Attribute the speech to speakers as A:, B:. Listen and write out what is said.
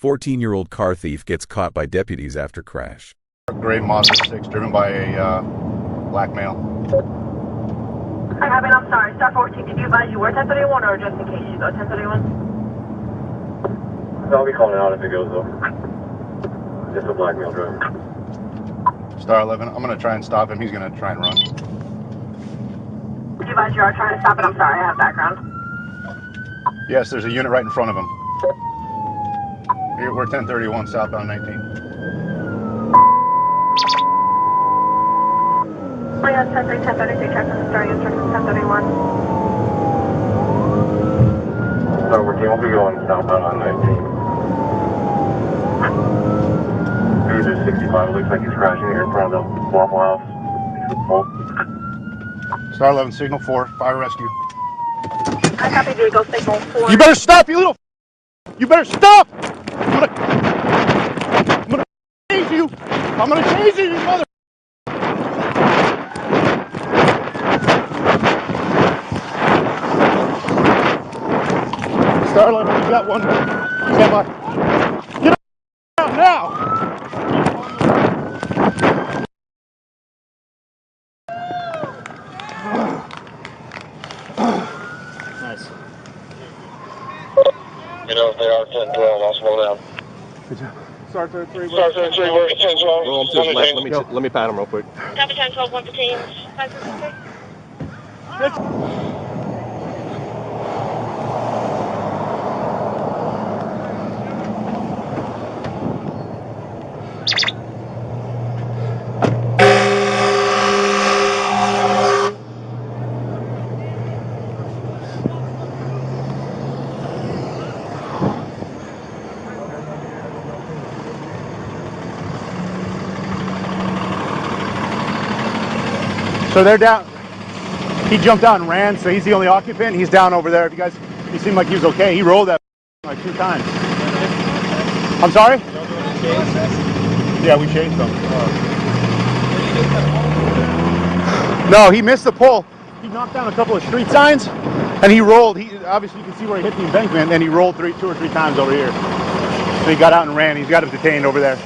A: 14-year-old car thief gets caught by deputies after crash.
B: Gray Mazda 6 driven by a black male.
C: Hi, I'm sorry. Star 14, did you advise you were 1031 or just in case you go 1031?
D: I'll be calling out if it goes though. Just a black male driver.
B: Star 11, I'm going to try and stop him. He's going to try and run.
C: Did you advise you are trying to stop it? I'm sorry, I have background.
B: Yes, there's a unit right in front of him. Here, we're 1031 southbound 19.
C: Oh yeah, 1033, check from the Star instructions 1031.
D: So we're going to be going southbound on 19. Cruiser 65, it looks like he's crashing here in front of the Waffle House.
B: Star 11, signal 4, fire rescue.
C: I copy vehicle signal 4.
B: You better stop, you little. You better stop! I'm gonna chase you! I'm gonna chase you, you mother. Star 11, you got one. Stand by. Get out now!
E: Nice.
D: You know, if they are 10-12, I'll slow down.
B: Good job. Star 33,
D: Star 33, works 10-12.
E: Roll him to his left. Let me pat him real quick.
C: Copy 1012, 115, 563.
B: So they're down. He jumped out and ran, so he's the only occupant. He's down over there. If you guys, he seemed like he was okay. He rolled that like 2 times. I'm sorry? Yeah, we chased him. No, he missed the pole. He knocked down a couple of street signs, and he rolled. He obviously you can see where he hit the embankment, and he rolled 2 or 3 times over here. So he got out and ran. He's got him detained over there.